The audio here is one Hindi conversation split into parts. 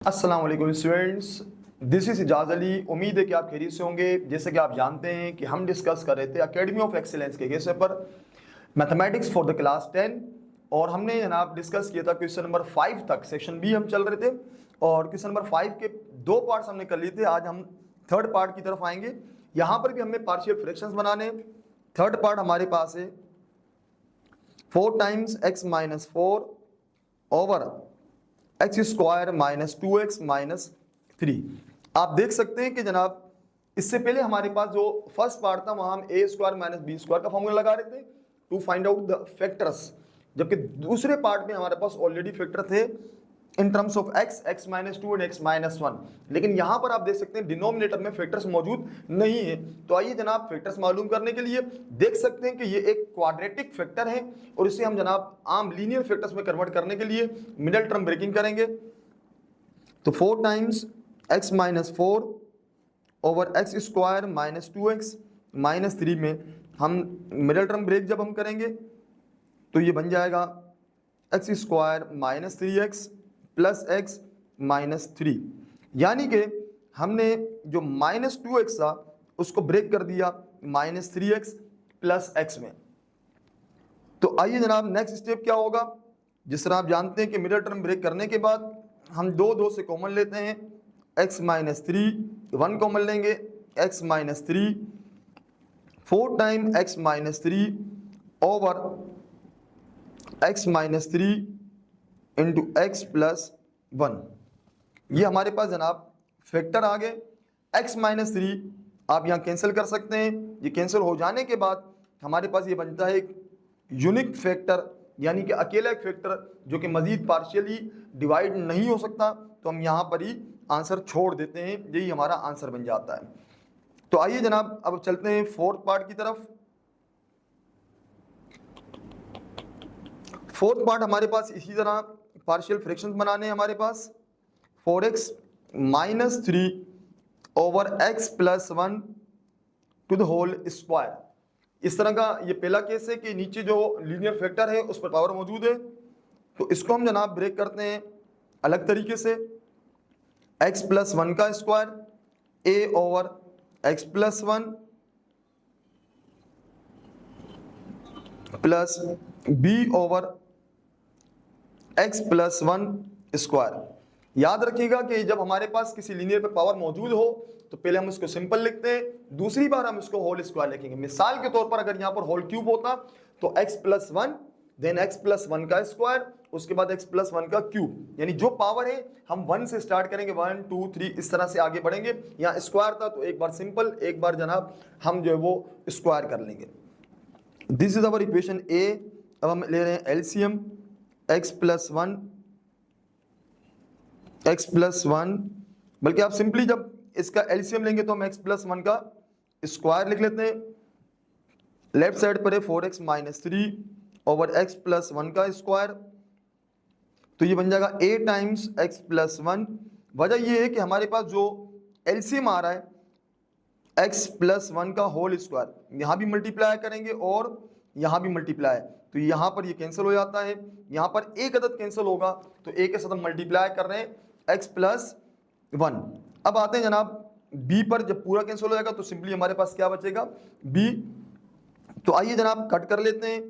अस्सलाम वालेकुम students, this is Ejaz Ali. उम्मीद है कि आप खैरियत से होंगे। जैसे कि आप जानते हैं कि हम डिस्कस कर रहे थे एकेडमी ऑफ एक्सीलेंस के विषय पर मैथमेटिक्स फॉर द क्लास 10, और हमने जनाब डिस्कस किया था क्वेश्चन नंबर 5 तक। सेक्शन बी हम चल रहे थे और क्वेश्चन नंबर 5 के 2 पार्ट्स हमने कर लिए थे। आज हम थर्ड पार्ट की तरफ आएंगे। यहाँ पर भी हमें पार्शियल फ्रैक्शंस बनाने। थर्ड पार्ट हमारे पास है 4 times x minus 4 over x square minus 2x minus 3। आप देख सकते हैं कि जनाब इससे पहले हमारे पास जो फर्स्ट पार्ट था वहां हम a square minus b square का फॉर्मूला लगा रहे थे to find out the factors, जबकि दूसरे पार्ट में हमारे पास ऑलरेडी फैक्टर थे in terms of x minus 2 and x minus 1। लेकिन यहां पर आप देख सकते हैं डिनोमिनेटर में फैक्टर्स मौजूद नहीं है। तो आइए जनाब फैक्टर्स मालूम करने के लिए देख सकते हैं कि ये एक क्वाड्रेटिक फैक्टर है और इसे हम जनाब आम लीनियर फैक्टर्स में कन्वर्ट करने के लिए मिडिल टर्म ब्रेकिंग करेंगे। तो 4 times x minus 4 over x square minus 2x minus 3 में हम मिडिल टर्म ब्रेक जब हम करेंगे तो ये बन जाएगा x square minus 3x plus x minus 3, यानी कि हमने जो माइनस 2x था उसको ब्रेक कर दिया माइनस 3x प्लस एक्स में। तो आइए जनाब नेक्स्ट स्टेप क्या होगा। जिस तरह आप जानते हैं कि मिडिल टर्म ब्रेक करने के बाद हम दो से कॉमन लेते हैं, x माइनस 3 1 कॉमन लेंगे, x minus 3 4 time x minus 3 over x minus 3 into x plus 1। ये हमारे पास जनाब फैक्टर आ गए। x माइनस 3 आप यहाँ कैंसिल कर सकते हैं। ये कैंसिल हो जाने के बाद हमारे पास ये बनता है एक यूनिक फैक्टर, यानी कि अकेला एक फैक्टर जो कि मजीद पार्शियली डिवाइड नहीं हो सकता। तो हम यहाँ पर ही आंसर छोड़ देते हैं, यही हमारा आंसर बन जाता है। तो आइए जनाब अब चलते हैं फोर्थ पार्ट की तरफ। फोर्थ पार्ट हमारे पास इसी तरह पार्शियल फ्रैक्शंस बनाने हैं। हमारे पास 4x minus 3 over x plus 1 to the whole square. इस तरह का ये पहला केस है कि नीचे जो लीनियर फैक्टर है उस पर पावर मौजूद है। तो इसको हम जनाब ब्रेक करते हैं अलग तरीके से। x प्लस 1 का square a over x plus 1 plus b over x plus 1 square. याद रखिएगा कि जब हमारे पास किसी लीनियर पे पावर मौजूद हो तो पहले हम इसको सिंपल लिखते हैं, दूसरी बार हम इसको होल स्क्वायर लिखेंगे। मिसाल के तौर पर अगर यहाँ पर होल क्यूब होता तो x plus 1 then x plus 1 का स्क्वायर उसके बाद x प्लस 1 का क्यूब, यानी जो पावर है हम 1 से स्टार्ट करेंगे 1 2 3 इस तरह से आगे बढ़ेंगे। यहाँ स्क्वायर था तो एक बार सिंपल, एक बार जनाब हम जो है वो स्क्वायर कर लेंगे। दिस इज अवर इक्वेशन ए। अब हम ले रहे हैं एलसीएम x प्लस 1 बल्कि आप सिंपली जब इसका एलसीएम लेंगे तो हम x प्लस 1 का स्क्वायर लिख लेते हैं। लेफ्ट साइड पर है 4x minus 3 over x plus 1 का स्क्वायर, तो ये बन जाएगा a टाइम्स x प्लस 1। वजह ये है कि हमारे पास जो एलसीएम आ रहा है x प्लस 1 का होल स्क्वायर, यहाँ भी मल्टीप्लाई करेंगे और यहाँ भी मल्टीप्लाई, तो यहाँ पर ये कैंसिल हो जाता है। यहाँ पर एक अदद कैंसिल होगा तो एक के साथ हम मल्टीप्लाई कर रहे हैं x प्लस 1। अब आते हैं जनाब b पर। जब पूरा कैंसिल हो जाएगा तो सिंपली हमारे पास क्या बचेगा b। तो आइए जनाब कट कर लेते हैं।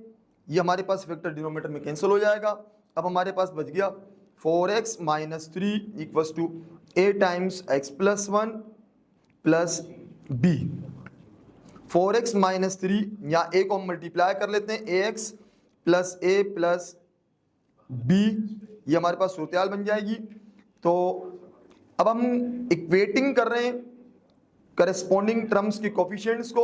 ये हमारे पास फैक्टर डिनोमिनेटर में कैंसिल हो जाएगा। अब हमारे पास बच गया 4x minus 3 equals to a times x plus 1 plus b। 4x minus 3 या a को हम मल्टीप्लाई कर लेते हैं ax plus a plus b, ये हमारे पास सूरत बन जाएगी। तो अब हम इक्वेटिंग कर रहे हैं करस्पॉन्डिंग टर्म्स के कोफिशिएंट्स को।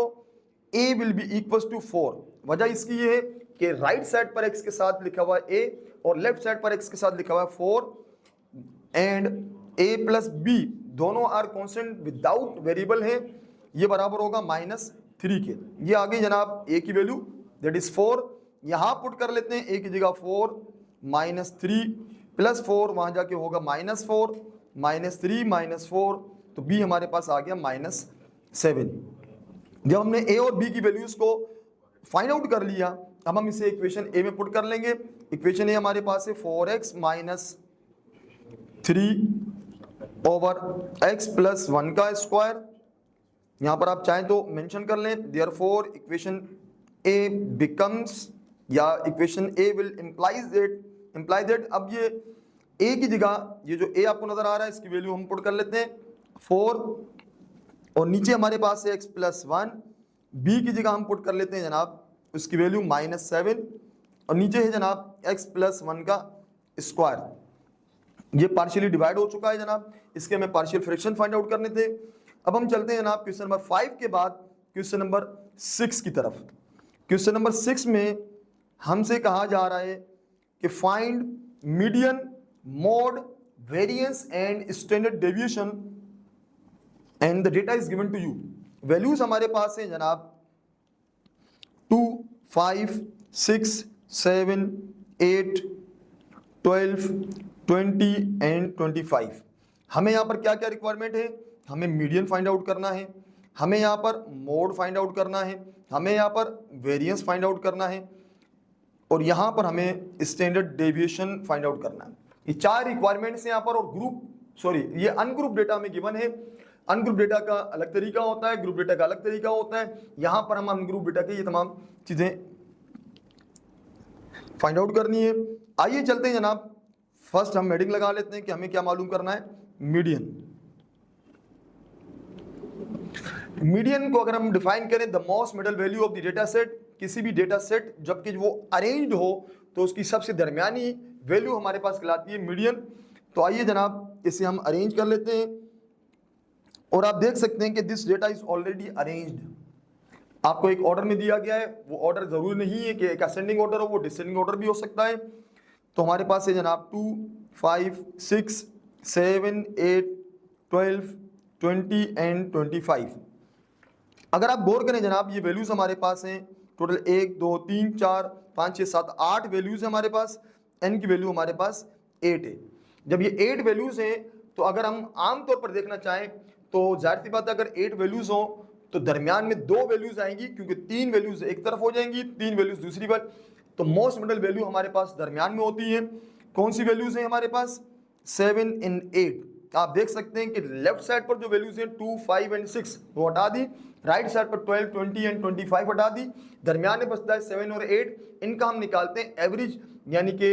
a will be equals to 4। वजह इसकी ये है कि राइट साइड पर x के साथ लिखा हुआ है a और लेफ्ट साइड पर x के साथ लिखा हुआ है 4 एंड a प्लस b दोनों आर कॉन्स्टेंट विदाउट वेरिएबल है। ये बराबर होगा -3 के। ये आ गई जनाब a की वैल्यू दैट इज 4। यहाँ पुट कर लेते हैं a की जगह 4 -3 प्लस 4 वहाँ जाके होगा -4 -3 -4, तो b हमारे पास आ गया -7। जब हमने a और b की वैल्यूज को फाइंड आउट कर लिया अब हम इसे इक्वेशन a में पुट कर लेंगे। इक्वेशन a हमारे पास है 4x minus 3 over x plus 1 का स्क्वायर। यहां पर आप चाहें तो मेंशन कर लें, देयरफॉर इक्वेशन ए बिकम्स, या equation A will imply that. अब ये ए की जगह ये जो ए आपको नजर आ रहा है इसकी वैल्यू हम पुट कर लेते हैं 4, और नीचे हमारे पास है एक्स प्लस 1, बी की जगह हम पुट कर लेते हैं जनाब उसकी वैल्यू -7, और नीचे है जनाब एक्स प्लस 1 का स्क्वायर। ये पार्शियली डिवाइड हो चुका है जनाब, इसके हमें पार्शियल फ्रैक्शन फाइंड आउट करने थे। अब हम चलते हैं जनाब क्वेश्चन नंबर 5 के बाद क्वेश्चन नंबर 6 की तरफ। क्वेश्चन नंबर 6 में हमसे कहा जा रहा है कि find median, mode, variance and standard deviation and the data is given to you. Values हमारे पास है जनाब 2, 5, 6, 7, 8, 12, 20 एंड 25। हमें यहाँ पर क्या क्या रिक्वायरमेंट है? हमें मीडियन फाइंड आउट करना है, हमें यहाँ पर मोड फाइंड आउट करना है, हमें यहाँ पर वेरिएंस फाइंड आउट करना है, और यहाँ पर हमें स्टैंडर्ड डेविएशन फाइंड आउट करना है। ये 4 रिक्वायरमेंट्स हैं यहाँ पर। और ये अनग्रुप डेटा में गिवन है। अनग्रुप डेटा का अलग तरीका होता है, ग्रुप डेटा का अलग तरीका होता है। यहाँ पर हम अनग्रुप डेटा की ये तमाम चीजें फाइंड आउट करनी है। आइए चलते हैं जनाब, फर्स्ट हम हेडिंग लगा लेते हैं कि हमें क्या मालूम करना है, मीडियन। मीडियन को अगर हम डिफाइन करें, the most middle value of the data set. किसी भी डेटा सेट जबकि वो अरेंज्ड हो तो उसकी सबसे दरमियानी वैल्यू हमारे पास कहलाती है मीडियन। तो आइए जनाब इसे हम अरेंज कर लेते हैं, और आप देख सकते हैं कि this data is already arranged. आपको एक ऑर्डर में दिया गया है, वो ऑर्डर जरूरी नहीं है कि एक असेंडिंग ऑर्डर हो, वो डिसेंडिंग ऑर्डर भी हो सकता है। तो हमारे पास है जनाब 2, 5, 6, 7, 8, 12, 20 एंड 25। अगर आप गौर करें जनाब, ये वैल्यूज हमारे पास हैं टोटल 1, 2, 3, 4, 5, 6, 7, 8 वैल्यूज है हमारे पास। एन की वैल्यू हमारे पास 8 है। जब ये 8 वैल्यूज हैं तो अगर हम आमतौर पर देखना चाहें तो जाहिर सी बात है, अगर 8 वैल्यूज हो तो दरमियान में 2 वैल्यूज आएंगी, क्योंकि 3 वैल्यूज एक तरफ हो जाएंगी, 3 वैल्यूज दूसरी बार। तो मोस्ट मिडल वैल्यू हमारे पास दरमियान में होती है। कौन सी वैल्यूज हैं हमारे पास? 7 and 8। आप देख सकते हैं कि लेफ्ट साइड पर जो वैल्यूज हैं 2, 5 एंड 6 वो हटा दी, राइट साइड पर 12, 20 एंड 25 हटा दी, दरमियान में बचता है 7 और 8। इनका हम निकालते हैं एवरेज, यानी कि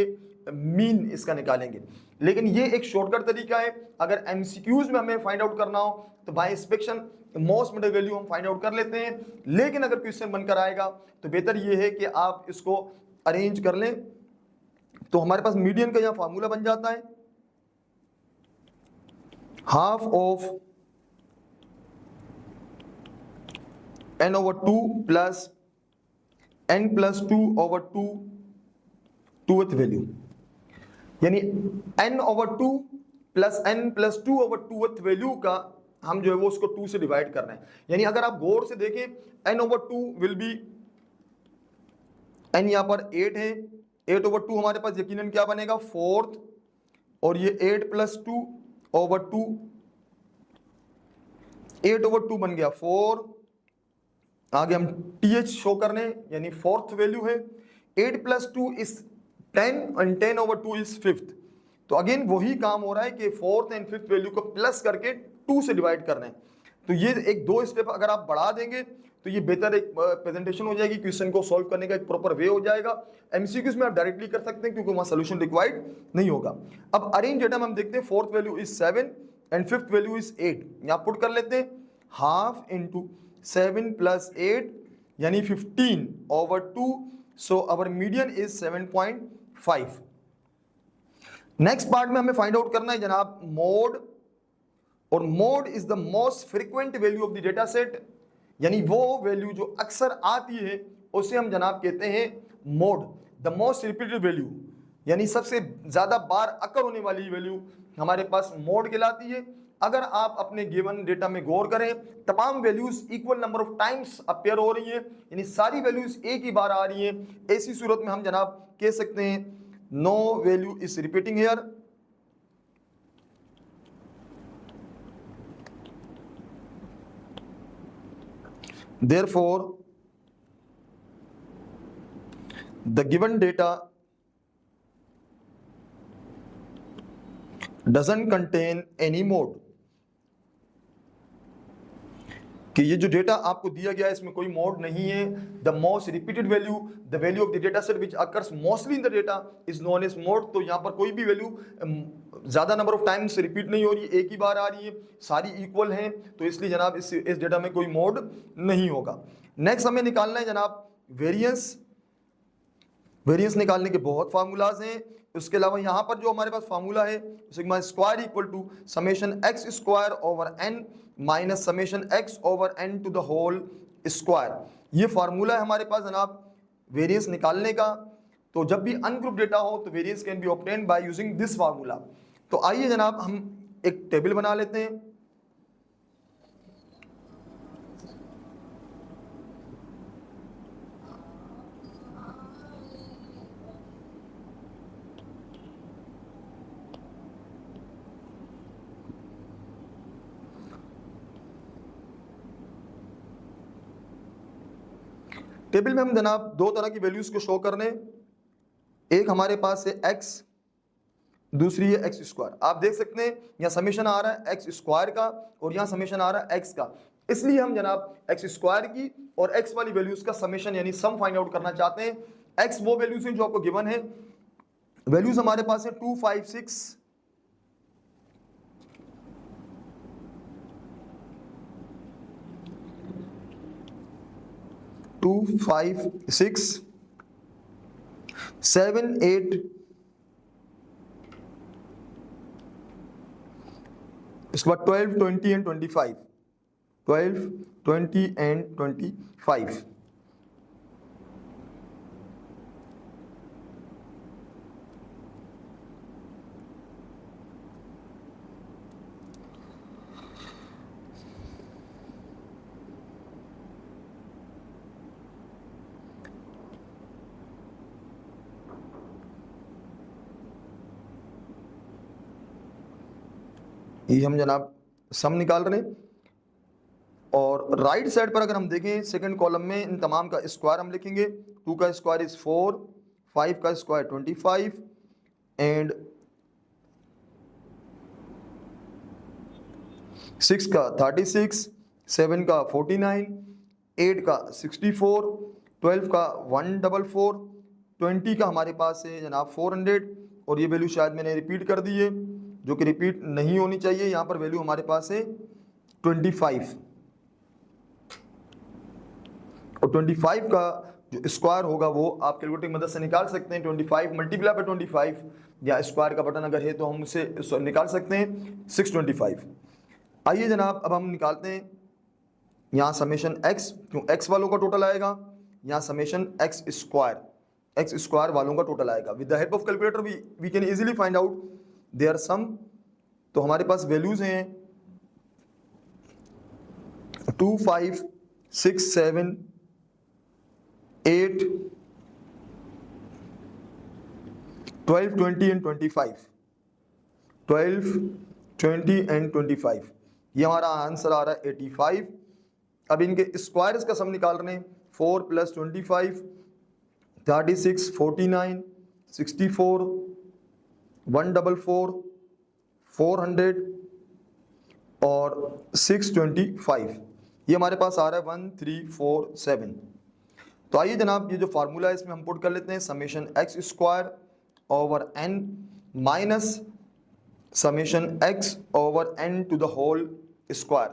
मीन इसका निकालेंगे। लेकिन ये एक शॉर्टकट तरीका है। अगर एमसीक्यूज में हमें फाइंड आउट करना हो तो bye inspection most middle value हम फाइंड आउट कर लेते हैं। लेकिन अगर क्वेश्चन बनकर आएगा तो बेहतर ये है कि आप इसको अरेंज कर लें। तो हमारे पास मीडियन का यहाँ फार्मूला बन जाता है, half of n over 2 plus n plus 2 over 2 tooth value, यानी n over 2 plus n plus 2 over 2th value का हम जो है वो उसको 2 से डिवाइड कर रहे हैं। यानी अगर आप गौर से देखें n over 2 will be, n यहाँ पर 8 है, 8 over 2 हमारे पास यकीनन क्या बनेगा 4th, और ये 8 प्लस 2 over 2, 8 over 2 बन गया 4। आगे हम th शो करने, यानी 4th वैल्यू है। 8 plus 2 is 10 and 10 over 2 is 5th। तो अगेन वही काम हो रहा है कि 4th एंड 5th वैल्यू को प्लस करके 2 से डिवाइड करना है। तो ये एक 2 स्टेप अगर आप बढ़ा देंगे तो ये बेहतर एक प्रेजेंटेशन हो जाएगी, क्वेश्चन को सॉल्व करने का एक प्रॉपर वे हो जाएगा। एमसीक्यूज में आप डायरेक्टली कर सकते हैं क्योंकि वहां सोल्यूशन रिक्वायर्ड नहीं होगा। अब अरेंज डेटा में हम देखते हैं 4th value is 7 and 5th value is 8। यहाँ पुट कर लेते हैं हाफ इंटू 7 प्लस 8 यानी 15 over 2। So our median is 7.5। Next part में हमें फाइंड आउट करना है जनाब मोड, और mode is the most frequent value of the data set, यानी वो वैल्यू जो अक्सर आती है उसे हम जनाब कहते हैं mode. The most repeated value, यानी सबसे ज्यादा बार अकर होने वाली वैल्यू हमारे पास मोड कहलाती है। अगर आप अपने गिवन डेटा में गौर करें, तमाम values equal number of times appear हो रही है, यानी सारी वैल्यूज एक ही बार आ रही है। ऐसी सूरत में हम जनाब कह सकते हैं no value is repeating here. Therefore, the given data doesn't contain any mode, कि ये जो डेटा आपको दिया गया है इसमें कोई मोड नहीं है। The most repeated value, the value of the data set which occurs mostly in the data is known as mode. तो यहाँ पर कोई भी वैल्यू ज्यादा नंबर ऑफ टाइम्स रिपीट नहीं हो रही है, एक ही बार आ रही है, सारी इक्वल हैं, तो इसलिए जनाब इस डेटा में कोई मोड नहीं होगा। नेक्स्ट हमें निकालना है जनाब वेरिएंस। वेरिएंस निकालने के बहुत फार्मूलाज हैं। उसके अलावा यहाँ पर जो हमारे पास फार्मूला है sigma square equal to summation x square over n minus summation x over n to the whole square. ये फार्मूला है हमारे पास जनाब वेरिएंस निकालने का। तो जब भी अनग्रुप डेटा हो तो variance can be obtained by using this formula. तो आइए जनाब हम एक टेबल बना लेते हैं। टेबल में हम जनाब दो तरह की वैल्यूज को शो करने, एक हमारे पास है x, दूसरी है एक्स स्क्वायर। आप देख सकते हैं यहाँ समेशन आ रहा है एक्स स्क्वायर का और यहाँ समेशन आ रहा है एक्स का, इसलिए हम जनाब एक्स स्क्वायर की और एक्स वाली वैल्यूज का समेशन यानी सम फाइंड आउट करना चाहते हैं। एक्स वो वैल्यूज हैं जो आपको गिवन है, वैल्यूज हमारे पास है 2, 5, 6, 2, 5, 6, 7, 8, इसके बाद 12, 20 एंड 25, 12, 20 एंड 25। ये हम जनाब सम निकाल रहे हैं। और राइट साइड पर अगर हम देखें सेकंड कॉलम में इन तमाम का स्क्वायर हम लिखेंगे। 2 का स्क्वायर इज 4, 5 का स्क्वायर 25 एंड 6 का 36, 7 का 49, 8 का 64, 12 का 144, 20 का हमारे पास है जनाब 400 और ये वैल्यू शायद मैंने रिपीट कर दी है जो कि रिपीट नहीं होनी चाहिए। यहाँ पर वैल्यू हमारे पास है 25 और 25 का जो स्क्वायर होगा वो आप कैलकुलेटर की मदद से निकाल सकते हैं। 25 मल्टीप्लाई बाय 25 या स्क्वायर का बटन अगर है तो हम उसे निकाल सकते हैं 625। आइए जनाब अब हम निकालते हैं यहाँ समेशन एक्स, क्यों एक्स वालों का टोटल आएगा, यहाँ समेशन एक्स स्क्वायर वालों का टोटल आएगा। With the help of calculator we can easily find out their sum. तो हमारे पास वैल्यूज हैं 2, 5, 6, 7, 8, 12, 20 एंड 25, 12, 20 एंड 25। ये हमारा आंसर आ रहा है 85। अब इनके स्क्वायर्स का सम निकाल रहे हैं 4 + 25, 36, 49, 64, 144, 400 और 625। ये हमारे पास आ रहा है 1347। तो आइए जनाब ये जो फार्मूला है इसमें हम पुट कर लेते हैं summation x square over n minus summation x over n to the whole square.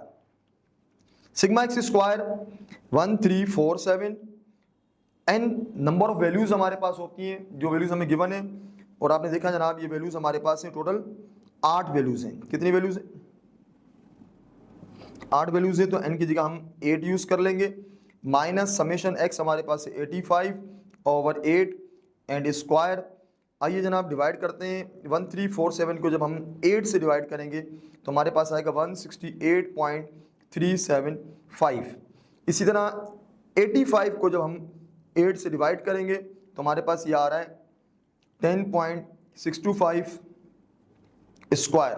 Sigma x square 1347, n number of values हमारे पास होती हैं जो वैल्यूज हमें गिवन है और आपने देखा जनाब ये वैल्यूज हमारे पास हैं टोटल 8 वैल्यूज हैं। कितनी वैल्यूज हैं? 8 वैल्यूज है, तो n की जगह हम 8 यूज कर लेंगे माइनस समेशन x हमारे पास है 85 ओवर 8 एंड स्क्वायर। आइए जनाब डिवाइड करते हैं 1347 को जब हम 8 से डिवाइड करेंगे तो हमारे पास आएगा 168.375। इसी तरह 85 को जब हम 8 से डिवाइड करेंगे तो हमारे पास ये आ रहा है 10.625 स्क्वायर।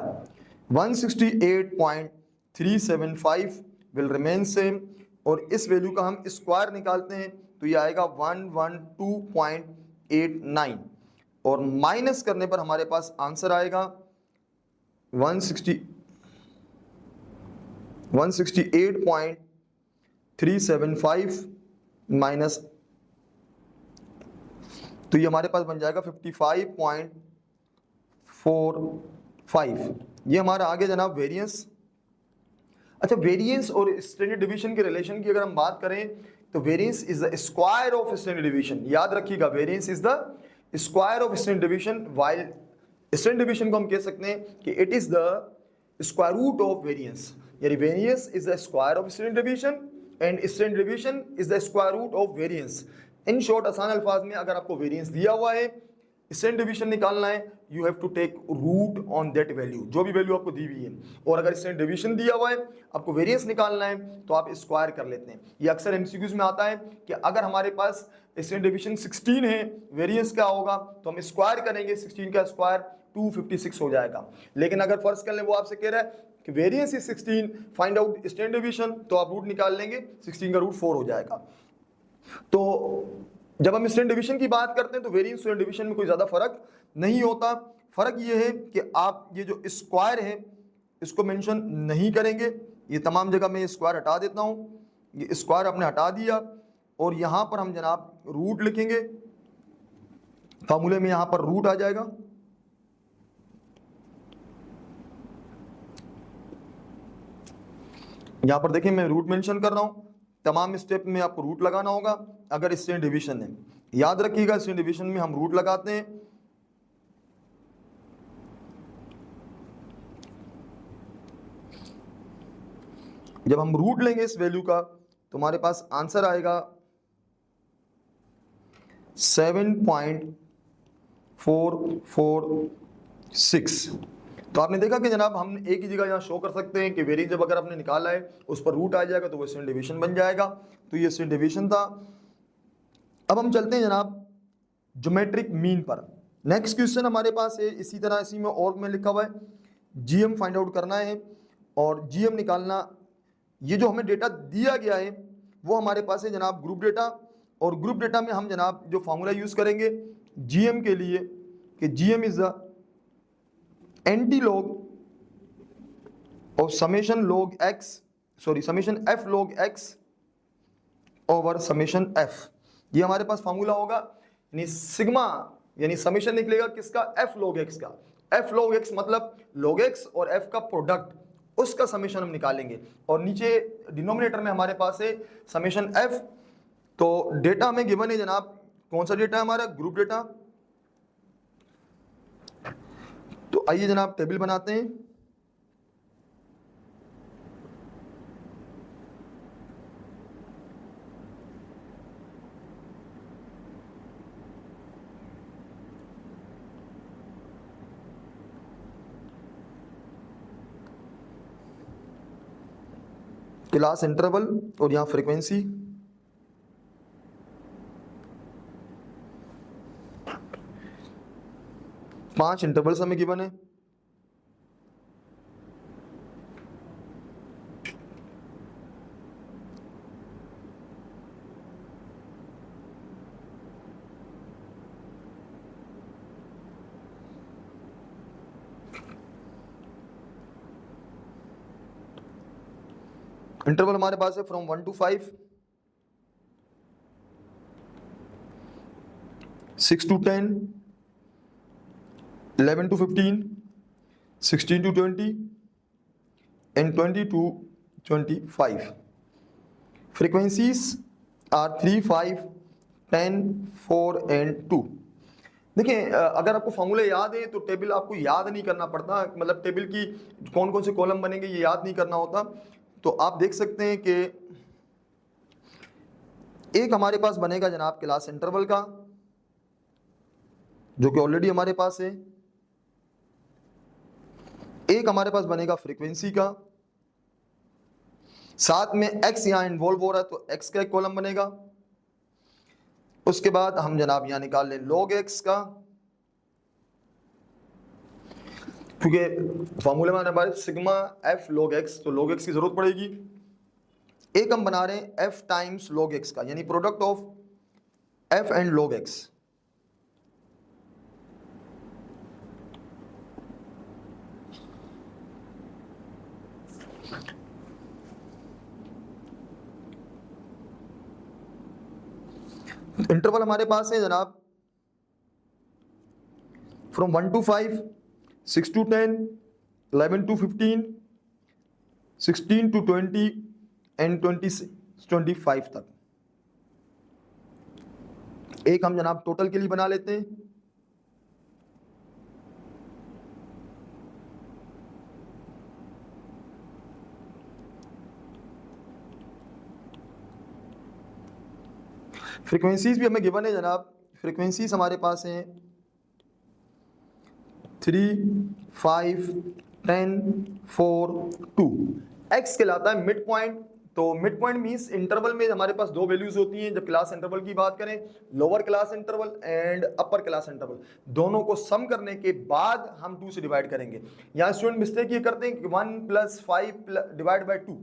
168.375 विल रिमेन सेम और इस वैल्यू का हम स्क्वायर निकालते हैं तो ये आएगा 112.89 और माइनस करने पर हमारे पास आंसर आएगा 168.375 माइनस, तो ये हमारे पास बन जाएगा 55.45। ये हमारा आगे जनाब वेरिएंस। अच्छा, वेरिएंस और स्टैंडर्ड डिवीजन के रिलेशन की अगर हम बात करें तो variance is the square of standard division. याद रखिएगा, variance is the square of standard division, while standard division को हम कह सकते हैं कि it is the square root of variance, यानी variance is the square of standard division and standard division is the square root of variance. In short, आसान अल्फाज में अगर आपको वेरिएंस दिया हुआ है, स्टैंडर्ड डिवीजन निकालना है, you have to take root on that value, जो भी वैल्यू आपको दी हुई है। और अगर स्टैंडर्ड डिवीजन दिया हुआ है, आपको वेरिएंस निकालना है, तो आप स्क्वायर कर लेते हैं। ये अक्सर एमसीक्यूज में आता है कि अगर हमारे पास स्टैंडर्ड डिवीजन 16 है, वेरिएंस क्या होगा, तो हम स्क्वायर करेंगे, 16 का स्क्वायर 256 हो जाएगा। लेकिन अगर फर्ज कर लें वो आपसे कह रहा है कि variance is 16, find out standard division, तो आप रूट निकाल लेंगे, 16 का रूट 4 हो जाएगा। तो जब हम स्टैंडर्ड डिवीजन की बात करते हैं तो वेरिएंस और स्टैंडर्ड डिवीजन में कोई ज्यादा फर्क नहीं होता। फर्क ये है कि आप ये जो स्क्वायर है इसको मेंशन नहीं करेंगे। ये तमाम जगह मैं स्क्वायर हटा देता हूं, ये स्क्वायर आपने हटा दिया और यहां पर हम जनाब रूट लिखेंगे, फार्मूले में यहां पर रूट आ जाएगा। यहां पर देखिए मैं रूट मेंशन कर रहा हूं, तमाम स्टेप में आपको रूट लगाना होगा अगर स्टैंडर्ड डिवीजन है। याद रखिएगा, स्टैंडर्ड डिवीजन में हम रूट लगाते हैं। जब हम रूट लेंगे इस वैल्यू का तो हमारे पास आंसर आएगा 7.446। तो आपने देखा कि जनाब हम एक ही जगह यहाँ शो कर सकते हैं कि वेरिएंस जब अगर आपने निकाला है उस पर रूट आ जाएगा तो वो स्टैंडर्ड डिवीजन बन जाएगा। तो ये स्टैंडर्ड डिवीजन था। अब हम चलते हैं जनाब ज्योमेट्रिक मीन पर। नेक्स्ट क्वेश्चन हमारे पास है इसी तरह, इसी में और में लिखा हुआ है जीएम फाइंड आउट करना है और जीएम निकालना। ये जो हमें डेटा दिया गया है वो हमारे पास है जनाब ग्रुप डेटा, और ग्रुप डेटा में हम जनाब जो फार्मूला यूज करेंगे जीएम के लिए कि GM is the anti log of summation log x, sorry summation F log x over summation F. ये हमारे पास फार्मूला होगा, यानी सिग्मा, यानी समेशन निकलेगा किसका, एफ लॉग एक्स का। एफ लॉग एक्स मतलब लॉग एक्स और एफ का प्रोडक्ट, उसका समेशन हम निकालेंगे। और नीचे डिनोमिनेटर में हमारे पास है समेशन एफ। तो डेटा हमें गिवन है जनाब, कौन सा डेटा है हमारा, ग्रुप डेटा। तो आइए जनाब टेबल बनाते हैं। क्लास इंटरवल और यहां फ्रीक्वेंसी, पांच इंटरवल्स हमें गिवन है। इंटरवल हमारे पास है from 1 to 5, 6 to 10, 11 to 15, 16 to 20 and 20 to 25. Frequencies are 3, 5, 10, 4 and 2. देखिए, अगर आपको फॉर्मूले याद है तो टेबल आपको याद नहीं करना पड़ता, मतलब टेबल की कौन कौन से कॉलम बनेंगे ये याद नहीं करना होता। तो आप देख सकते हैं कि एक हमारे पास बनेगा जनाब क्लास इंटरवल का, जो कि ऑलरेडी हमारे पास है। एक हमारे पास बनेगा फ्रीक्वेंसी का, साथ में एक्स यहां इन्वॉल्व हो रहा है तो एक्स का एक कॉलम बनेगा। उसके बाद हम जनाब यहां निकाल लें लॉग एक्स का, क्योंकि फॉर्मूले में हमारे सिग्मा एफ लॉग एक्स, तो लॉग एक्स की जरूरत पड़ेगी। एक हम बना रहे हैं एफ टाइम्स लॉग एक्स का, यानी product of F and log x. Interval हमारे पास है जनाब from 1 to 5, 6 to 10, 11 to 15, 16 to 20 and 25 तक। एक हम जनाब टोटल के लिए बना लेते हैं। फ्रीक्वेंसीज भी हमें गिवन है जनाब। फ्रीक्वेंसीज हमारे पास हैं 3, 5, 10, 4, 2। एक्स कहलाता है मिड पॉइंट। तो मिड पॉइंट मीन्स इंटरवल में हमारे पास दो वैल्यूज होती हैं। जब क्लास इंटरवल की बात करें, lower class interval and upper class interval, दोनों को सम करने के बाद हम 2 से डिवाइड करेंगे। यहाँ स्टूडेंट मिस्टेक ये करते हैं कि 1 + 5 डिवाइड बाई 2।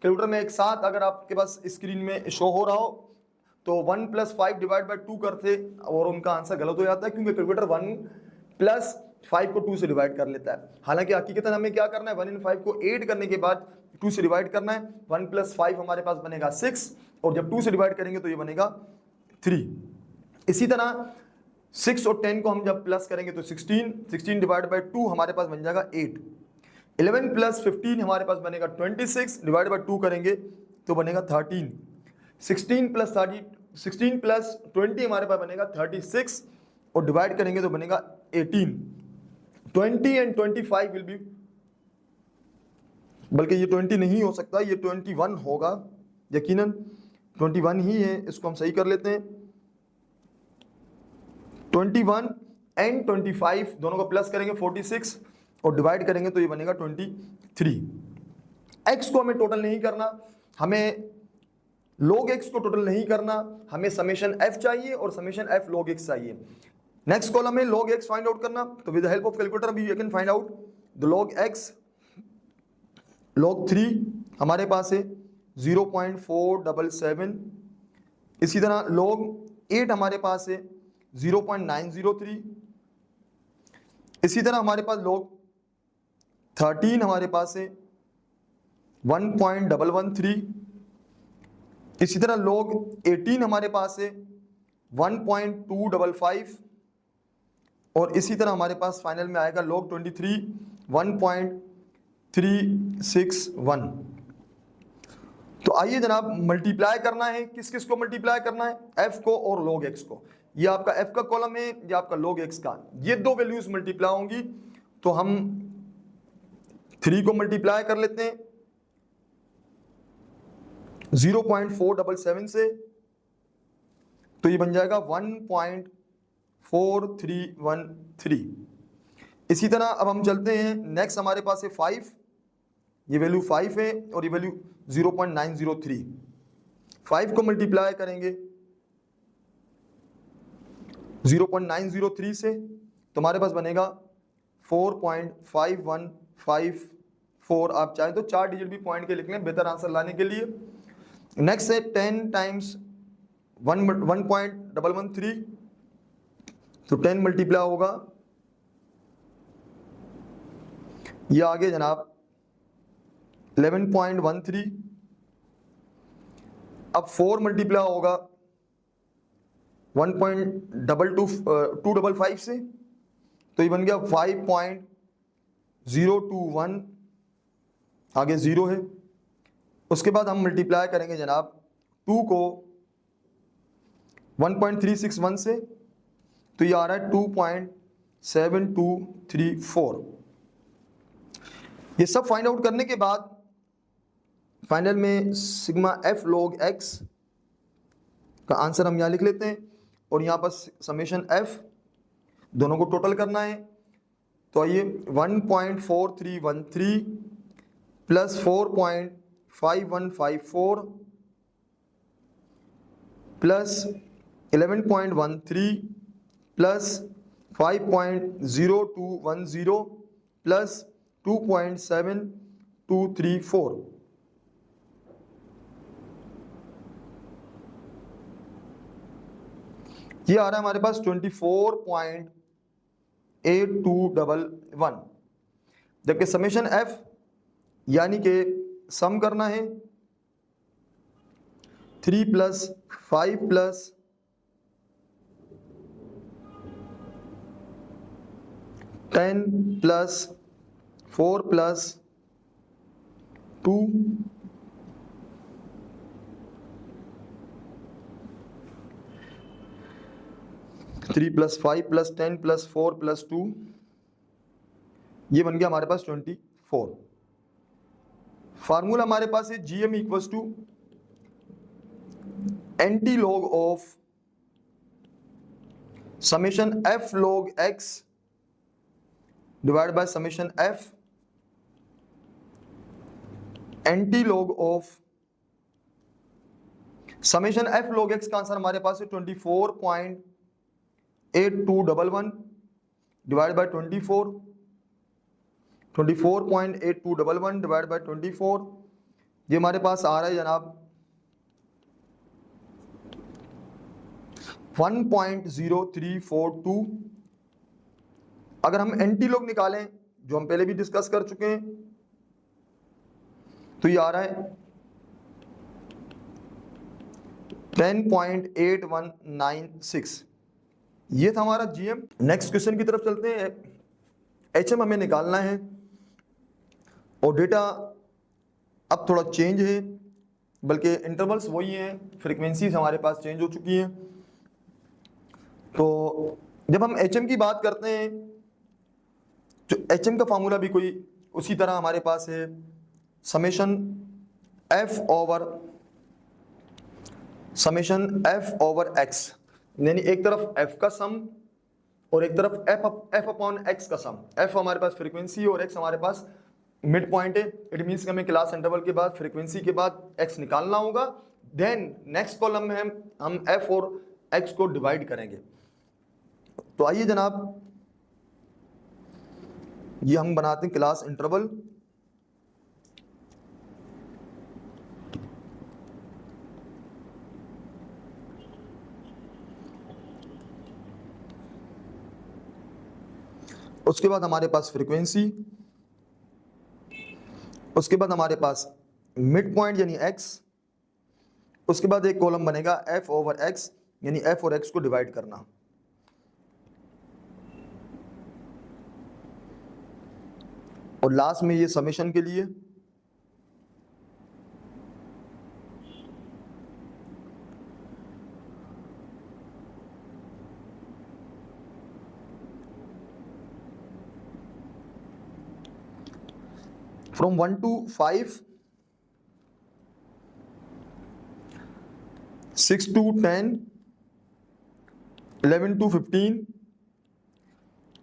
कैलकुलेटर में एक साथ अगर आपके पास स्क्रीन में शो हो रहा हो तो 1 + 5 डिवाइड बाई 2 करते और उनका आंसर गलत हो जाता है, क्योंकि कैलकुलेटर 1 + 5 को 2 से डिवाइड कर लेता है। हालांकि हकीकतन हमें क्या करना है, 1 इन 5 को ऐड करने के बाद 2 से डिवाइड करना है। 1 + 5 हमारे पास बनेगा 6 और जब 2 से डिवाइड करेंगे तो ये बनेगा 3। इसी तरह 6 और 10 को हम जब प्लस करेंगे तो 16 डिवाइड बाई 2 हमारे पास बन जाएगा 8। 11 + 15 हमारे पास बनेगा 26, डिवाइड बाई 2 करेंगे तो बनेगा 13। 16 + 20 हमारे पास बनेगा 36 और डिवाइड करेंगे तो बनेगा 18। 20 एंड 25 विल बी, बल्कि ये 20 नहीं हो सकता, ये 21 होगा, यकीनन 21 ही है। इसको हम सही कर लेते हैं। 21 एंड 25 दोनों को प्लस करेंगे 46 और डिवाइड करेंगे तो ये बनेगा 23। एक्स को हमें टोटल नहीं करना, हमें log x को टोटल नहीं करना, हमें समेशन f चाहिए और समेशन f log x चाहिए। नेक्स्ट कॉलम में log x फाइंड आउट करना, तो with the help of calculator भी you can find out the log x। log 3 हमारे पास है 0.477। इसी तरह log 8 हमारे पास है 0.903। इसी तरह हमारे पास log 13 हमारे पास है 1.113। इसी तरह log 18 हमारे पास है 1.255 और इसी तरह हमारे पास फाइनल में आएगा log 23 1.361। तो आइए जनाब मल्टीप्लाई करना है, किस किस को मल्टीप्लाई करना है, f को और log x को। ये आपका f का कॉलम है, ये आपका log x का। ये दो वैल्यूज मल्टीप्लाई होंगी तो हम 3 को मल्टीप्लाई कर लेते हैं 0.477 से, तो ये बन जाएगा 1.4313। इसी तरह अब हम चलते हैं, नेक्स्ट हमारे पास है 5। ये वैल्यू 5 है और ये वैल्यू 0.903। 5 को मल्टीप्लाई करेंगे 0.903 से तो हमारे पास बनेगा 4.5154। आप चाहें तो 4 डिजिट भी पॉइंट के लिख लें बेहतर आंसर लाने के लिए। नेक्स्ट है 10 टाइम्स 1.113, तो 10 मल्टीप्लाई होगा, ये आगे जनाब 11.13। अब 4 मल्टीप्लाई होगा 1.255 से, तो ये बन गया 5.021, आगे 0 है। उसके बाद हम मल्टीप्लाई करेंगे जनाब 2 को 1.361 से, तो ये आ रहा है 2.7234। ये सब फाइंड आउट करने के बाद फाइनल में सिग्मा f log x का आंसर हम यहाँ लिख लेते हैं और यहाँ पर समेशन f दोनों को टोटल करना है। तो आइए 1.4313 प्लस 4.5154 प्लस 11.13 प्लस 5.0210 प्लस 2.7234। ये आ रहा है हमारे पास 24.8211, जबकि समेशन f यानी कि सम करना है 3 + 5 + 10 + 4 + 2 3 + 5 + 10 + 4 + 2, ये बन गया हमारे पास 24। फार्मूला हमारे पास है GM = anti log of summation F log x divide by summation F anti log of summation F log x का आंसर हमारे पास है 24.8211 डिवाइड बाय 24, 24.8211 डिवाइड बाय 24, ये हमारे पास आ रहा है जनाब 1.0342। अगर हम एंटी लॉग निकालें, जो हम पहले भी डिस्कस कर चुके हैं, तो ये आ रहा है 10.8196। ये था हमारा GM। नेक्स्ट क्वेश्चन की तरफ चलते हैं। HM हमें निकालना है और डेटा अब थोड़ा चेंज है, बल्कि इंटरवल्स वही हैं, फ्रीक्वेंसीज हमारे पास चेंज हो चुकी हैं। तो जब हम HM की बात करते हैं, जो HM का फार्मूला भी कोई उसी तरह हमारे पास है, समेशन F ओवर x, यानी एक तरफ F का सम और एक तरफ F अपॉन x का सम। F हमारे पास फ्रीक्वेंसी और x हमारे पास मिड पॉइंट है। इट मीन्स कि हमें क्लास इंटरवल के बाद फ्रीक्वेंसी के बाद x निकालना होगा। देन नेक्स्ट कॉलम में हम F और x को डिवाइड करेंगे। तो आइए जनाब, ये हम बनाते हैं क्लास इंटरवल। उसके बाद हमारे पास फ्रीक्वेंसी, उसके बाद हमारे पास मिड पॉइंट यानी x, उसके बाद एक कॉलम बनेगा F ओवर x, यानी F और x को डिवाइड करना। और लास्ट में ये समेशन के लिए from 1 to 5, 6 to 10, 11 to 15,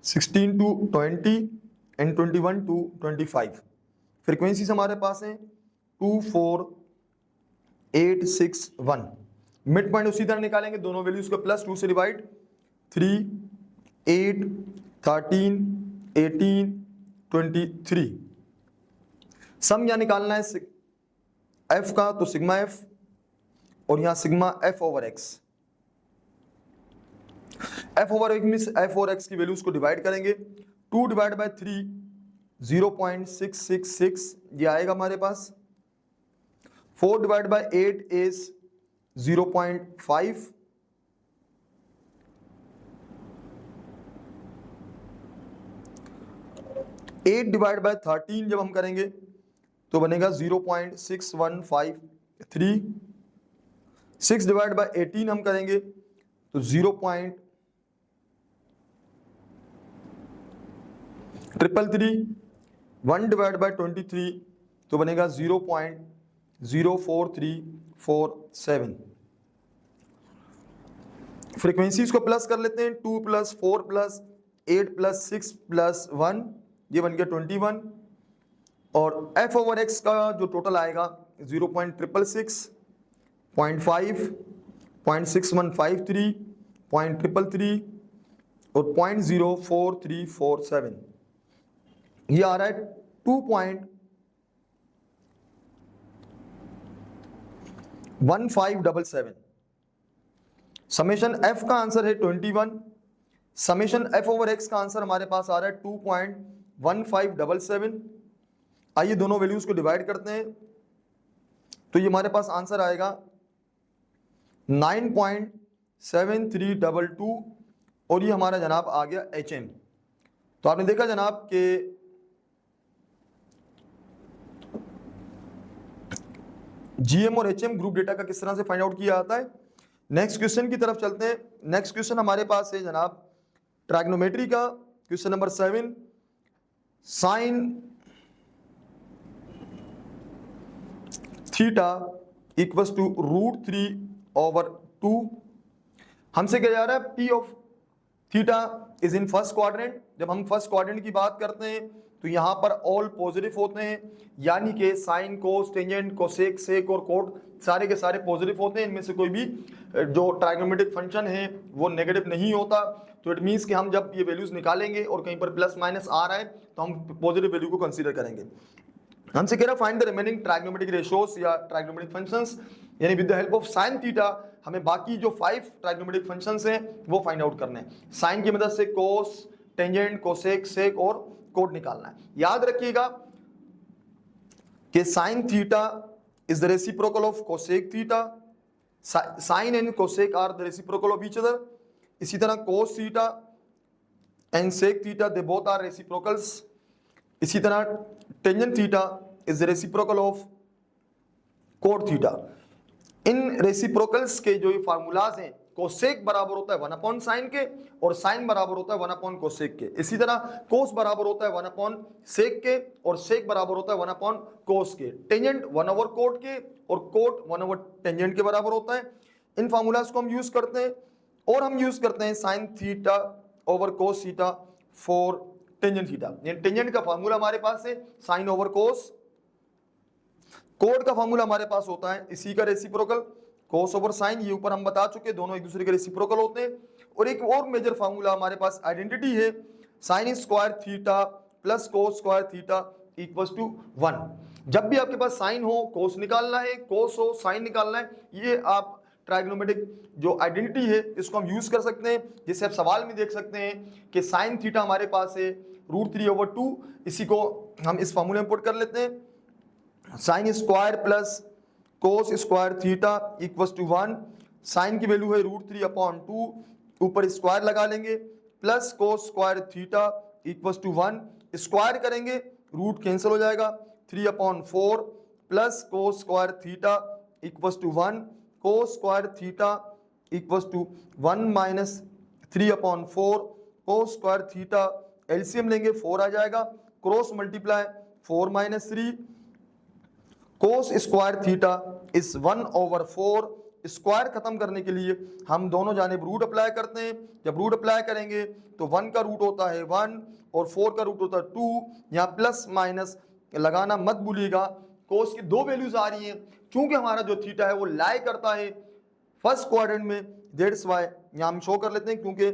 16 to 20 and 21 to 25। Frequencies हमारे पास हैं 2, 4, 8, 6, 1। मिड पॉइंट उसी तरह निकालेंगे, दोनों वैल्यूज को +2 से डिवाइड, 3, 8, 13, 18, 23। सम यहाँ निकालना है F का, तो सिग्मा F और यहाँ sigma F over x। F over x means F और x की वैल्यूज को डिवाइड करेंगे। 2 डिवाइड बाय 3 0.666 ये आएगा हमारे पास। 4 divide by 8 is 0.5। 8 divide by 13 जब हम करेंगे तो बनेगा 0.6153। 6 डिवाइड बाय 18 हम करेंगे तो 0.333। 1 डिवाइड बाय 23 तो बनेगा 0.04347। फ्रीक्वेंसीज को प्लस कर लेते हैं, 2 + 4 + 8 + 6 + 1, ये बन गया 21। और F ओवर x का जो टोटल आएगा 0.666, 0.5, 0.6153, 0.333 और 0.04347। ये आ रहा है 2.1577। समेशन F का आंसर है 21। समेशन F ओवर x का आंसर हमारे पास आ रहा है 2.1577। आइए दोनों वैल्यूज को डिवाइड करते हैं, तो ये हमारे पास आंसर आएगा 9.7322 और ये हमारा जनाब आ गया HM। तो आपने देखा जनाब कि GM और HM ग्रुप डेटा का किस तरह से फाइंड आउट किया जाता है। नेक्स्ट क्वेश्चन की तरफ चलते हैं। नेक्स्ट क्वेश्चन हमारे पास है जनाब ट्राइग्नोमेट्री का, question number 7। Sine theta equals to √3/2। हमसे क्या जा रहा है, P of theta is in first quadrant. जब हम फर्स्ट क्वाड्रेंट की बात करते हैं तो यहाँ पर ऑल पॉजिटिव होते हैं, यानी कि साइन, कोस, टेंजेंट, कोसेक, सेक और कोट सारे के सारे पॉजिटिव होते हैं। इनमें से कोई भी जो ट्राइगोनोमेट्रिक फंक्शन है वो नेगेटिव नहीं होता। तो इट मीन्स कि हम जब ये वैल्यूज निकालेंगे और कहीं पर प्लस माइनस आ रहा है तो हम पॉजिटिव वैल्यू को कंसीडर करेंगे। हमसे कह रहा find the remaining trigonometric ratios या ट्राइगोनोमेट्रिक फंक्शंस, यानी with the help of sine theta हमें बाकी जो 5 ट्राइगोनोमेट्रिक फंक्शंस हैं वो फाइंड आउट करने हैं। साइन की मदद से कोस, टेंजेंट, कोसेक, सेक और कोट निकालना है। याद रखिएगा कि sine theta is the reciprocal of cosec theta, sine and cosec are the reciprocal of each other. इसी तरह cos theta and sec theta they both are reciprocals. इसी तरह tangent theta is the reciprocal of cot theta. इन रेसिप्रोकल्स के जो ये फार्मूलाज हैं, कोसेक बराबर होता है 1 साइन के और साइन बराबर होता है 1 कोसेक के। इसी तरह कोस बराबर होता है 1 सेक के और सेक बराबर होता है 1 कोस के। टेंजेंट 1 कोट के और कोट 1 टेंजेंट के बराबर होता है। इन फार्मूलाज को हम यूज करते हैं और हम यूज करते हैं sign theta over cos theta for tangent theta. Tangent का फार्मूला हमारे पास है साइन ओवर कोस, कोट का फार्मूला हमारे पास होता है इसी का रेसिप्रोकल कोस ओवर साइन। ये ऊपर हम बता चुके, दोनों एक दूसरे के रेसिप्रोकल होते हैं। और एक और मेजर फार्मूला हमारे पास आइडेंटिटी है, sine square theta plus cos square theta equals to 1। जब भी आपके पास साइन हो कोस निकालना है, कोस हो साइन निकालना है। ये आप ट्राइगोनोमेट्रिक जो आइडेंटिटी है इसको हम यूज कर सकते हैं, जिससे आप सवाल में देख सकते हैं कि साइन थीटा हमारे पास है √3/2। इसी को हम इस फार्मूले में पुट कर लेते हैं, sine square plus cos square theta equals to 1। Sine की वैल्यू है √3/2, ऊपर स्क्वायर लगा लेंगे, plus cos square theta equals to 1। Square करेंगे रूट कैंसिल हो जाएगा, 3/4 plus cos square theta equals to 1। Cos square theta equals to 1 minus 3/4 cos square theta, LCM लेंगे 4 आ जाएगा, cross multiply 4 minus 3 cos square theta is 1/4। Square खत्म करने के लिए हम दोनों जानिब रूट अप्लाई करते हैं। जब रूट अप्लाई करेंगे तो 1 का रूट होता है 1 और 4 का रूट होता है 2। यहाँ प्लस माइनस लगाना मत भूलिएगा। कोस की 2 वैल्यूज आ रही हैं, क्योंकि हमारा जो थीटा है वो लाई करता है फर्स्ट क्वाड्रेंट में, दैट्स व्हाई यहाँ हम शो कर लेते हैं, क्योंकि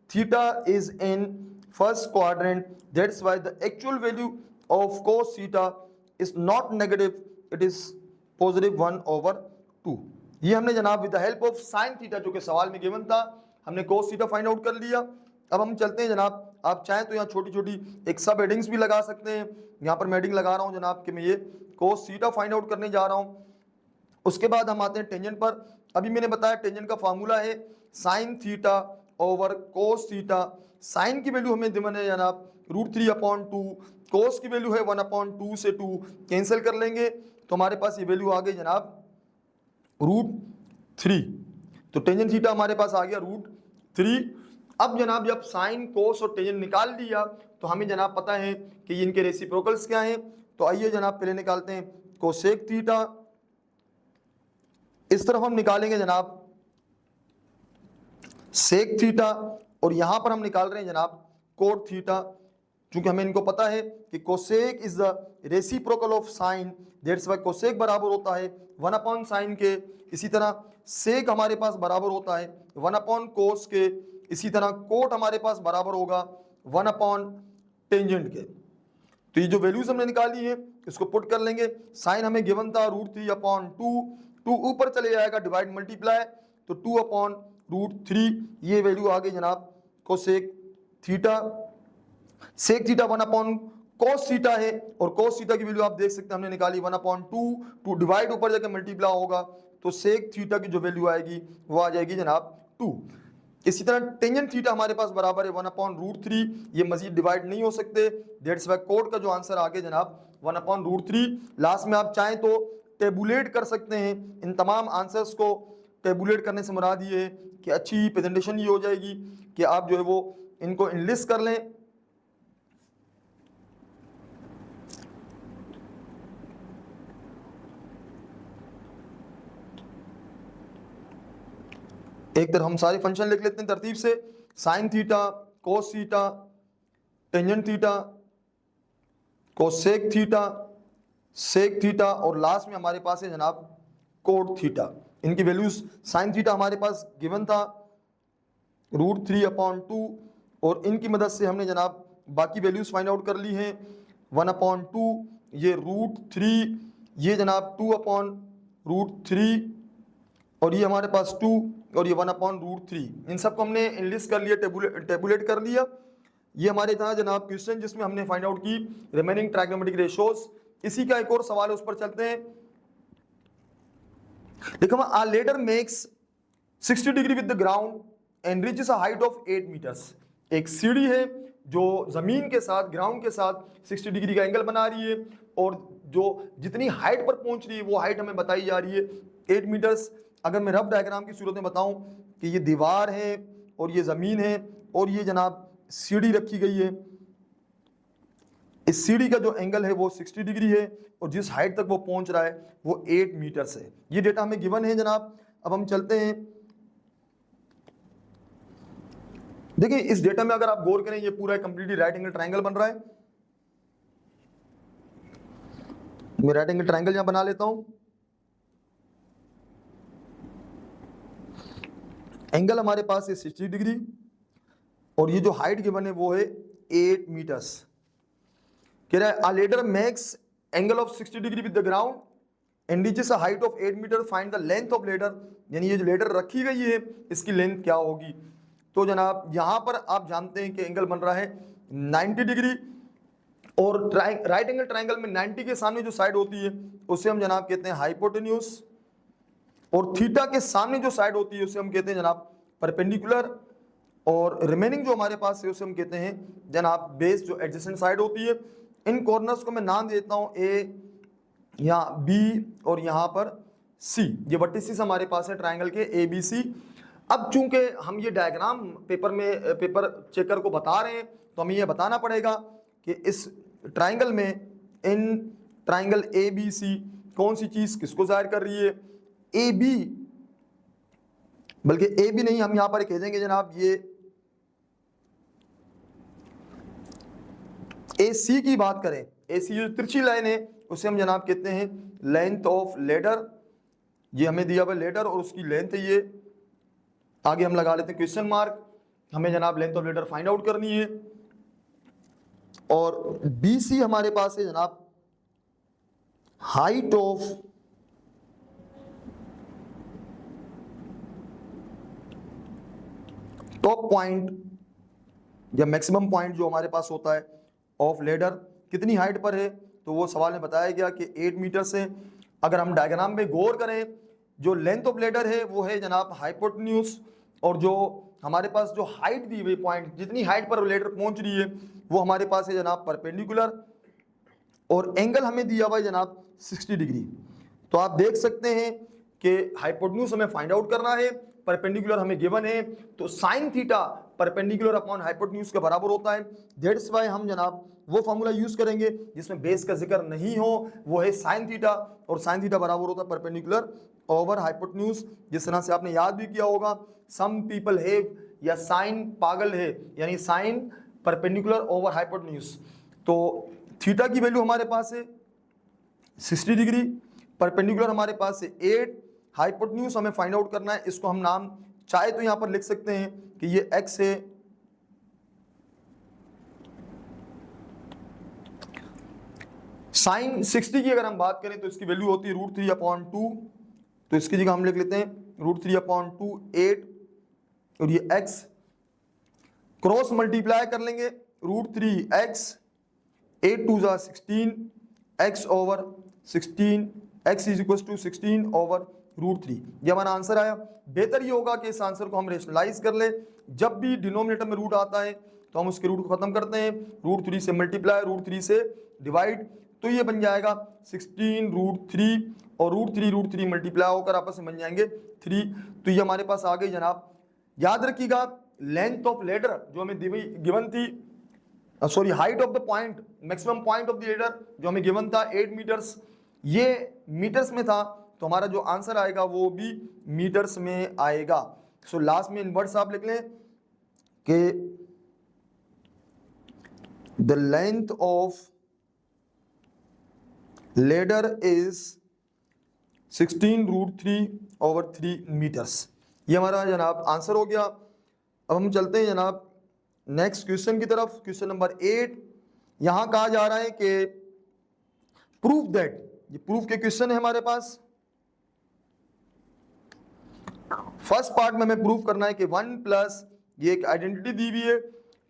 theta is in first quadrant, that's why the actual value of cos theta is not negative, it is positive 1/2। ये हमने जनाब with the help of sine theta, जो कि सवाल में गिवन था, हमने कोस थीटा फाइंड आउट कर लिया। अब हम चलते हैं जनाब, आप चाहें तो यहाँ छोटी छोटी एक सब हेडिंग्स भी लगा सकते हैं। यहाँ पर मैं हेडिंग लगा रहा हूँ जनाब कि मैं ये कोस थीटा फाइंड आउट करने जा रहा हूँ। उसके बाद हम आते हैं टेंजेंट पर। अभी मैंने बताया टेंजेंट का फार्मूला है sine theta over cos theta. Sine की वैल्यू हमें गिवन है जनाब √3/2, कोस की वैल्यू है 1/2 से 2 कैंसिल कर लेंगे तो हमारे पास ये वैल्यू आ गई जनाब √3। तो टेंजेंट थीटा हमारे पास आ गया √3। अब जनाब जब साइन कोस और टेंजेंट निकाल लिया तो हमें जनाब पता है कि इनके रेसिप्रोकल्स क्या हैं। तो आइए जनाब पहले निकालते हैं कोसेक थीटा, इस तरफ हम निकालेंगे जनाब सेक थीटा और यहां पर हम निकाल रहे हैं जनाब कोट थीटा, क्योंकि हमें इनको पता है कि cosec is the reciprocal of sine, that's why cosec बराबर होता है 1 साइन के। इसी तरह सेक हमारे पास बराबर होता है 1 कोस के। इसी तरह कोट हमारे पास बराबर होगा 1 टेंजेंट के। तो ये जो वैल्यूज हमने निकाली है इसको पुट कर लेंगे। साइन हमें गिवन था √3/2, 2 ऊपर चले जाएगा डिवाइड मल्टीप्लाई, तो 2/√3 ये वैल्यू आ गई जनाब cosec theta. Sec theta 1 cos theta है और cos थीटा की वैल्यू आप देख सकते हैं हमने निकाली 1/2 टू डिवाइड ऊपर जाकर मल्टीप्लाई होगा तो सेक थीटा की जो वैल्यू आएगी वो आ जाएगी जनाब 2। इसी तरह टेंजेंट थीटा हमारे पास बराबर है 1/√3, ये मजीद डिवाइड नहीं हो सकते, दैट्स व्हाई कोड का जो आंसर आ गया जनाब 1/√3। लास्ट में आप चाहें तो टेबुलेट कर सकते हैं, इन तमाम आंसर्स को टेबुलेट करने से मुराद ये है कि अच्छी प्रेजेंटेशन ये हो जाएगी कि आप जो है वो इनको इनलिस्ट कर लें। एक तरह हम सारे फंक्शन लिख लेते हैं तरतीब से, sine theta, cos theta, tangent theta, cosec theta, sec theta और लास्ट में हमारे पास है जनाब कोड थीटा। इनकी वैल्यूज, साइन थीटा हमारे पास गिवन था √3/2 और इनकी मदद से हमने जनाब बाकी वैल्यूज फाइंड आउट कर ली हैं। 1/2 ये √3, ये जनाब 2/√3 और ये हमारे पास 2 और ये 1/√3, इन सबको हमने इनलिस्ट कर लिया, टेबुलेट कर लिया। ये हमारे था जनाब क्वेश्चन जिसमें हमने फाइंड आउट की रिमेनिंग ट्राइगोनोमेट्रिक रेशियोज। इसी का एक और सवाल है, उस पर चलते हैं। देखो, a ladder makes 60 degree with the ground and reaches a height of 8 metres. एक सीढ़ी है जो जमीन के साथ, ग्राउंड के साथ 60 डिग्री का एंगल बना रही है और जो जितनी हाइट पर पहुंच रही है वो हाइट हमें बताई जा रही है 8 मीटर्स। अगर मैं रफ डायग्राम की सूरत में बताऊं कि ये दीवार है और ये जमीन है और ये जनाब सीढ़ी रखी गई है, इस सीढ़ी का जो एंगल है वो 60 डिग्री है और जिस हाइट तक वो पहुंच रहा है वो 8 मीटर्स है। ये डेटा हमें गिवन है जनाब। अब हम चलते हैं, देखिए इस डेटा में अगर आप गौर करें ये पूरा कंप्लीटली राइट एंगल ट्रायंगल बन रहा है। मैं राइट एंगल ट्रायंगल यहां बना लेता हूं। एंगल हमारे पास है 60 डिग्री और ये जो हाइट गिवन है वो है 8 मीटर्स। कह रहा है a ladder makes angle of 60 degree with the ground and reaches a height of 8 metre, find the length of ladder। यानी ये जो लेडर रखी गई है इसकी लेंथ क्या होगी। तो जनाब यहाँ पर आप जानते हैं कि एंगल बन रहा है 90 डिग्री और राइट एंगल ट्रायंगल में 90 के सामने जो साइड होती है उसे हम जनाब कहते हैं हाइपोटेन्यूज और थीटा के सामने जो साइड होती है उसे हम कहते हैं जनाब परपेंडिकुलर और रिमेनिंग जो हमारे पास है उसे हम कहते हैं जनाब बेस, जो एडजेसेंट साइड होती है। इन कॉर्नर्स को मैं नाम देता हूं ए, यहाँ बी और यहाँ पर सी। ये वर्टिसेस हमारे पास है ट्रायंगल के ए बी सी। अब चूंकि हम ये डायग्राम पेपर चेकर को बता रहे हैं तो हमें ये बताना पड़ेगा कि इस ट्रायंगल में, in triangle A B C कौन सी चीज किसको जाहिर कर रही है। ए बी, बल्कि ए बी नहीं, हम यहां पर कह देंगे जनाब ये ए सी की बात करें, ए सी जो तिरछी लाइन है उसे हम जनाब कहते हैं लेंथ ऑफ लेडर। ये हमें दिया हुआ लेडर और उसकी लेंथ है ये, आगे हम लगा लेते हैं क्वेश्चन मार्क। हमें जनाब length of ladder find out करनी है। और बी सी हमारे पास है जनाब हाइट ऑफ टॉप पॉइंट या मैक्सिमम पॉइंट जो हमारे पास होता है ऑफ लेडर, कितनी हाइट पर है। तो वो सवाल में बताया गया कि 8 मीटर से। अगर हम डायग्राम में गौर करें, जो लेंथ ऑफ लेडर है वो है जनाब हाइपोटेन्यूज और जो हमारे पास जो हाइट दी हुई पॉइंट, जितनी हाइट पर लेडर पहुंच रही है वो हमारे पास है जनाब परपेंडिकुलर और एंगल हमें दिया हुआ है जनाब 60 डिग्री। तो आप देख सकते हैं कि हाइपोटेन्यूज हमें फाइंड आउट करना है, परपेंडिकुलर हमें गिवन है, तो sine theta perpendicular upon hypotenuse के बराबर होता है। दैट्स व्हाई हम जनाब वो फॉर्मूला यूज करेंगे जिसमें बेस का जिक्र नहीं हो, वो है साइन थीटा और साइन थीटा बराबर होता है परपेंडिकुलर ओवर हाइपोटेन्यूज। जिस तरह से आपने याद भी किया होगा, सम पीपल हैव या साइन पागल है, यानी साइन परपेंडिकुलर ओवर हाइपोटेन्यूज। तो थीटा की वैल्यू हमारे पास है 60 डिग्री, परपेंडिकुलर हमारे पास है 8, हाइपोटेन्यूज हमें फाइंड आउट करना है। इसको हम नाम चाहे तो यहां पर लिख सकते हैं कि ये x है, साइन 60 की अगर हम बात करें तो इसकी वैल्यू होती है √3/2, तो इसकी जगह हम लिख लेते हैं √3/2 8 और ये x क्रॉस मल्टीप्लाई कर लेंगे √3x 8 2 जा 16 x over 16 x is equal to 16 over √3। ये हमारा आंसर आया। बेहतर ये होगा कि इस आंसर को हम रेशनलाइज कर ले। जब भी डिनोमिनेटर में रूट आता है तो हम उसके रूट को खत्म करते हैं, √3 से मल्टीप्लाई, √3 से डिवाइड, तो ये बन जाएगा 16 √3 और √3 मल्टीप्लाई होकर आपस में बन जाएंगे 3। तो ये हमारे पास आ गई जनाब। याद रखिएगा लेंथ ऑफ लेडर जो हमें गिवन थी, sorry height of the point, maximum point of the ladder जो हमें गिवन था 8 मीटर्स, ये मीटर्स में था, तो हमारा जो आंसर आएगा वो भी मीटर्स में आएगा। सो लास्ट में इनवर्ट्स आप लिख लें कि the length of ladder is 16 √3 over 3 metres. ये हमारा जनाब आंसर हो गया। अब हम चलते हैं जनाब नेक्स्ट क्वेश्चन की तरफ। क्वेश्चन नंबर 8, यहां कहा जा रहा है कि प्रूफ दैट, ये प्रूफ के क्वेश्चन है हमारे पास। फर्स्ट पार्ट में हमें प्रूफ करना है कि 1 प्लस, ये एक आइडेंटिटी दी हुई है,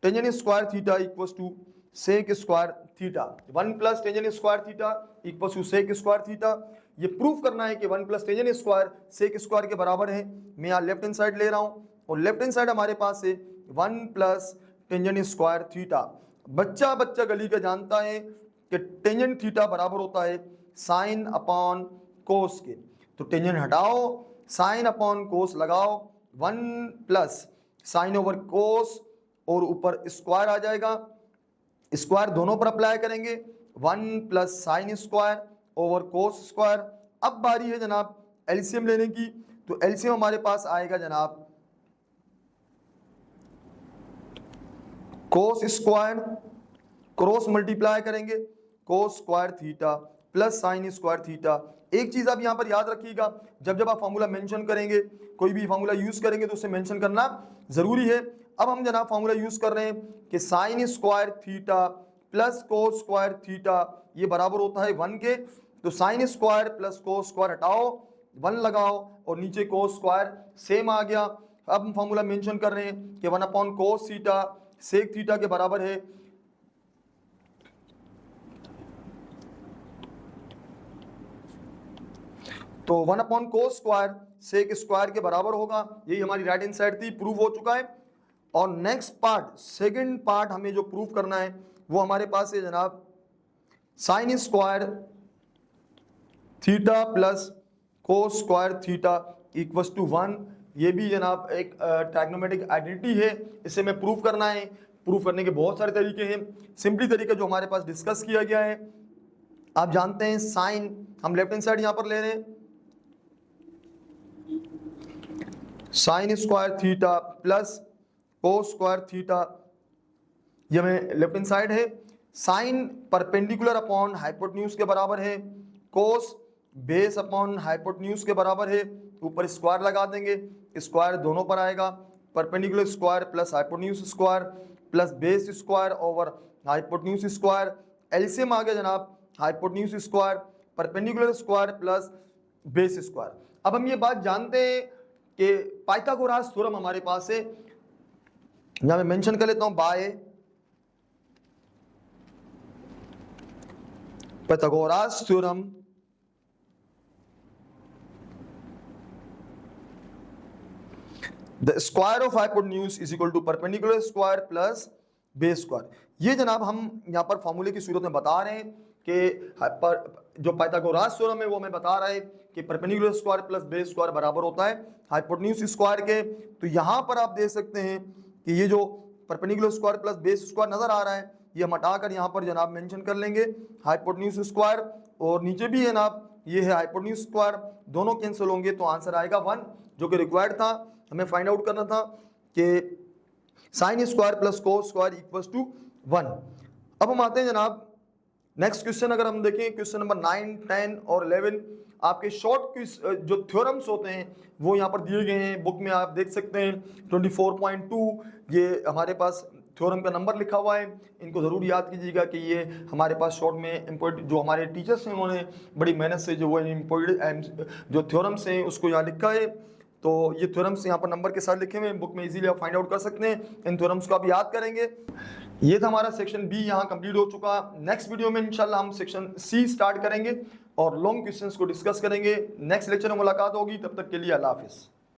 tangent square theta equals to sec square theta. 1 plus tangent square theta equals to sec square theta. ये प्रूफ करना है कि 1 plus tangent square sec square के बराबर है। मैं यहाँ लेफ्ट हैंड साइड ले रहा हूँ और लेफ्ट हैंड साइड हमारे पास है 1 प्लस टेंजेंट स्क्वायर थीटा। बच्चा गली का जानता है कि टेंजेंट थीटा बराबर होता है साइन अपॉन कोस के। तो टेंजेंट हटाओ, साइन अपॉन कोस लगाओ, 1 प्लस साइन ओवर कोस और ऊपर स्क्वायर आ जाएगा, स्क्वायर दोनों पर अप्लाई करेंगे, 1 plus sine square over cos square. अब बारी है जनाब एलसीएम लेने की। तो एलसीएम हमारे पास आएगा जनाब कोस स्क्वायर, क्रॉस मल्टीप्लाई करेंगे, कोस square theta plus sign square theta. एक चीज आप यहां पर याद रखिएगा, जब आप फार्मूला मेंशन करेंगे, कोई भी फार्मूला यूज करेंगे तो उसे मेंशन करना जरूरी है। अब हम जनाब फार्मूला यूज कर रहे हैं कि sine square theta plus cos square theta ये बराबर होता है 1 के। तो sign square plus cos square हटाओ, 1 लगाओ और नीचे कोस स्क्वायर सेम आ गया। अब हम फार्मूला मेंशन कर रहे हैं कि 1 upon cos theta sec theta के बराबर है। तो 1 upon cos square sec square के बराबर होगा। यही हमारी राइट हैंड साइड थी, प्रूव हो चुका है। और नेक्स्ट पार्ट, सेकंड पार्ट हमें जो प्रूव करना है वो हमारे पास है जनाब sine square theta plus cos square theta equals to 1। ये भी जनाब एक ट्राइग्नोमेट्रिक आइडेंटिटी है, इसे हमें प्रूव करना है। प्रूव करने के बहुत सारे तरीके हैं। सिंपली तरीका जो हमारे पास डिस्कस किया गया है, आप जानते हैं साइन, हम लेफ्ट हैंड साइड यहां पर ले रहे हैं, sine square theta plus cos square theta, ये हमें लेफ्ट हैंड साइड है। साइन परपेंडिकुलर अपॉन हाइपोटेन्यूज के बराबर है, कोस बेस अपॉन हाइपोटेन्यूज के बराबर है, ऊपर स्क्वायर लगा देंगे, स्क्वायर दोनों पर आएगा, perpendicular square plus hypotenuse square plus base square over hypotenuse square. LCM आ गया जनाब hypotenuse square perpendicular square plus base square. अब हम ये बात जानते हैं कि पाइथागोरस थ्योरम हमारे पास है, यहां मैं मेंशन कर लेता हूं by Pythagoras theorem the square of hypotenuse is equal to perpendicular square plus base square. ये जनाब हम यहाँ पर फॉर्मूले की सूरत में बता रहे हैं कि जो पाइथागोरस थ्योरम है वो हमें बता रहा है कि perpendicular square plus base square बराबर होता है हाइपोटेन्यूज स्क्वायर के। तो यहाँ पर आप देख सकते हैं कि ये जो perpendicular square plus base square नजर आ रहा है, ये हम हटाकर यहाँ पर जनाब मेंशन कर लेंगे हाइपोटेन्यूज स्क्वायर, और नीचे भी जनाब ये है हाइपोटेन्यूज स्क्वायर, दोनों कैंसिल होंगे तो आंसर आएगा 1, जो कि रिक्वायर्ड था। हमें फाइंड आउट करना था कि sine square plus cos square equals to 1। अब हम आते हैं जनाब नेक्स्ट क्वेश्चन। अगर हम देखें क्वेश्चन नंबर 9, 10 और 11, आपके शॉर्ट जो थ्योरम्स होते हैं वो यहाँ पर दिए गए हैं बुक में, आप देख सकते हैं 24.2 ये हमारे पास थ्योरम का नंबर लिखा हुआ है। इनको ज़रूर याद कीजिएगा कि ये हमारे पास शॉर्ट में इम्पोर्टेंट, जो हमारे टीचर्स हैं उन्होंने बड़ी मेहनत से जो वो इम्पोर्टेंट जो थ्योरम्स हैं उसको यहाँ लिखा है। तो ये थ्योरम्स यहाँ पर नंबर के साथ लिखे हुए हैं बुक में, इजीली आप फाइंड आउट कर सकते हैं। इन थ्योरम्स को आप याद करेंगे। ये था हमारा सेक्शन बी यहाँ कंप्लीट हो चुका। नेक्स्ट वीडियो में इंशाल्लाह हम सेक्शन सी स्टार्ट करेंगे और लॉन्ग क्वेश्चंस को डिस्कस करेंगे। नेक्स्ट लेक्चर में मुलाकात होगी, तब तक के लिए अल्लाह हाफिज़।